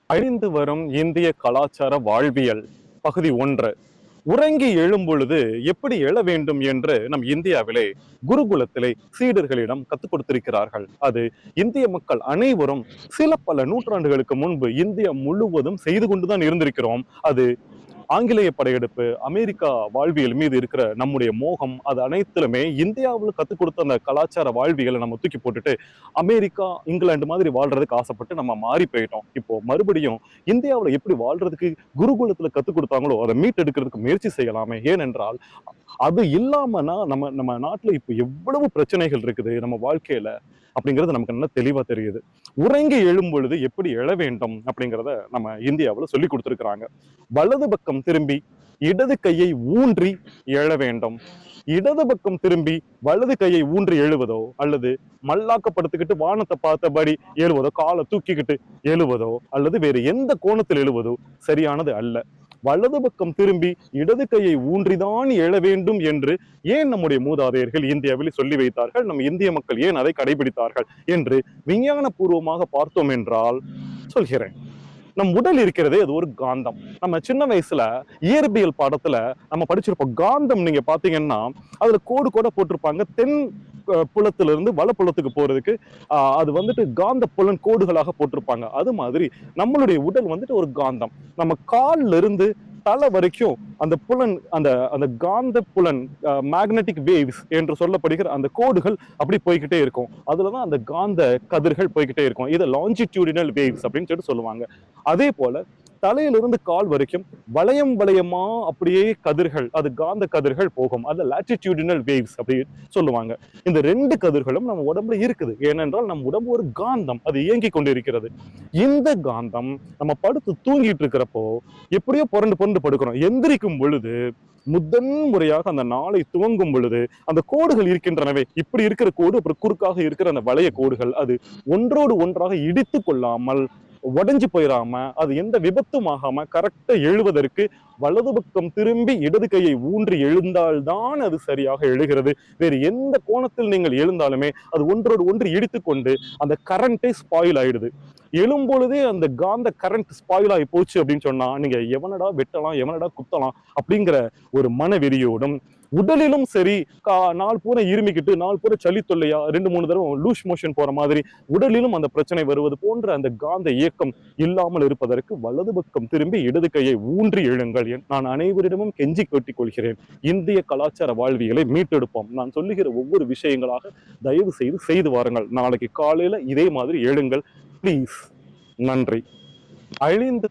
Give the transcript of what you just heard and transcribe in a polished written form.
அழிந்து வரும் இந்திய கலாச்சார வாழ்வியல் பகுதி 1. உறங்கி எழும் பொழுது எப்படி எழ வேண்டும் என்று நம் இந்தியாவிலே குருகுலத்திலே சீடர்களிடம் கற்றுக் கொடுத்திருக்கிறார்கள். அது இந்திய மக்கள் அனைவரும் சில பல நூற்றாண்டுகளுக்கு முன்பு இந்தியா முழுவதும் செய்து கொண்டுதான் இருந்திருக்கிறோம். அது ஆங்கிலேய படையெடுப்பு, அமெரிக்கா வாழ்வியல் மீது இருக்கிற நம்முடைய மோகம், அது அனைத்திலுமே இந்தியாவில் கற்றுக் கொடுத்த அந்த கலாச்சார வாழ்வியலை நம்ம தூக்கி போட்டுட்டு அமெரிக்கா, இங்கிலாந்து மாதிரி வாழ்றதுக்கு ஆசைப்பட்டு நம்ம மாறி போயிட்டோம். இப்போ மறுபடியும் இந்தியாவில் எப்படி வாழ்றதுக்கு குருகுலத்துல கற்றுக் கொடுத்தாங்களோ அதை மீட்டெடுக்கிறதுக்கு முயற்சி செய்யலாமே. ஏனென்றால் அது இல்லாமனா நம்ம நம்ம நாட்டுல இப்போ எவ்வளவு பிரச்சனைகள் இருக்குது நம்ம வாழ்க்கையில அப்படிங்கிறது நமக்கு நல்லா தெளிவா தெரியுது. உறங்கி எழும் பொழுது எப்படி எழ வேண்டும் அப்படிங்கிறத நம்ம இந்தியாவில் சொல்லி கொடுத்துருக்குறாங்க. வலது பக்கம் திரும்பி இடது கையை ஊன்றி எழ வேண்டும். இடது பக்கம் திரும்பி வலது கையை ஊன்றி எழுவதோ அல்லது மல்லாக்கப்படுத்திக்கிட்டு வானத்தை பார்த்தபடி எழுவதோ, காலை தூக்கிக்கிட்டு எழுவதோ அல்லது வேறு எந்த கோணத்தில் எழுவதோ சரியானது அல்ல. வலது பக்கம் திரும்பி இடது கையை ஊன்றிதான் எழ வேண்டும் என்று ஏன் நம்முடைய மூதாதையர்கள் இந்தியாவில் சொல்லி வைத்தார்கள்? நம் இந்திய மக்கள் ஏன் அதை கடைபிடித்தார்கள் என்று விஞ்ஞான பூர்வமாக பார்த்தோம் என்றால் சொல்கிறேன். நம் உடல் இருக்கிறதே அது ஒரு காந்தம். நம்ம சின்ன வயசுல இயற்பியல் பாடத்துல நம்ம படிச்சிருப்போம். காந்தம் நீங்க பாத்தீங்கன்னா அதுல கோடு கூட போட்டிருப்பாங்க. தென் புலத்திலிருந்து வல புலத்துக்கு போறதுக்கு அது வந்துட்டு காந்த புலன் கோடுகளாக போட்டிருப்பாங்க. அது மாதிரி நம்மளுடைய உடல் வந்துட்டு ஒரு காந்தம். நம்ம கால்ல இருந்து தலை வரைக்கும் அந்த புலன், அந்த அந்த காந்த புலன், மேக்னெட்டிக் வேவ்ஸ் என்று சொல்லப்படுகிற அந்த கோடுகள் அப்படி போய்கிட்டே இருக்கும். அதுலதான் அந்த காந்த கதிர்கள் போய்கிட்டே இருக்கும். இதை லாஞ்சிடியூடினல் வேவ்ஸ் அப்படின்னு சொல்லிட்டு சொல்லுவாங்க. அதே போல தலையிலிருந்து கால் வரைக்கும் வளையம் வளையமா அப்படியே கதிர்கள், அது காந்த கதிர்கள் போகும். அது லாட்டிடியூடினல் வேவ்ஸ் அப்படி சொல்லுவாங்க. இந்த 2 கதிர்களும் நம்ம உடம்புல இருக்குது. ஏனென்றால் நம் உடம்பு ஒரு காந்தம், அது இயங்கி கொண்டிருக்கிறது. இந்த காந்தம் நம்ம படுத்து தூங்கிட்டு இருக்கிறப்போ எப்படியோ புரண்டு புரண்டு படுக்கிறோம். எந்திரிக்கும் பொழுது முதன் முறையாக அந்த நாளை துவங்கும் பொழுது அந்த கோடுகள் இருக்கின்றனவே, இப்படி இருக்கிற கோடு அப்புறம் குறுக்காக இருக்கிற அந்த வளைய கோடுகள் அது ஒன்றோடு ஒன்றாக இடித்து கொள்ளாமல், உடைஞ்சு போயிடாம, அது எந்த விபத்தும் ஆகாம கரெக்டா எழுவதற்கு வலது பக்கம் திரும்பி இடது கையை ஊன்றி எழுந்தால்தான் அது சரியாக எழுகிறது. வேறு எந்த கோணத்தில் நீங்கள் எழுந்தாலுமே அது ஒன்றோடு ஒன்று இடித்து கொண்டு அந்த கரண்டே ஸ்பாயில் ஆயிடுது. எழும்பொழுதே அந்த காந்த கரண்ட் ஸ்பாயில் ஆகி போச்சு அப்படின்னு சொன்னா நீங்க எவனடா வெட்டலாம், எவனடா குத்தலாம் அப்படிங்கிற ஒரு மனவெறியோடும், உடலிலும் சரி நாள் பூரா இருமிக்கிட்டு, நாள் பூரா சளி தொல்லையா 2-3 தடவை லூஸ் மோஷன் போற மாதிரி உடலிலும் அந்த பிரச்சனை வருவது போன்ற அந்த காந்த இயக்கம் இல்லாமல் இருப்பதற்கு வலது பக்கம் திரும்பி இடது கையை ஊன்றி எழுங்கள். நான் அனைவரிடமும் கெஞ்சி கொட்டிக் கொள்கிறேன். இந்திய கலாச்சார வாழ்வியலை மீட்டெடுப்போம். நான் சொல்லுகிற ஒவ்வொரு விஷயங்களாக தயவு செய்து வாருங்கள். நாளைக்கு காலையில இதே மாதிரி எழுங்கள் ப்ளீஸ். நன்றி. அழிந்து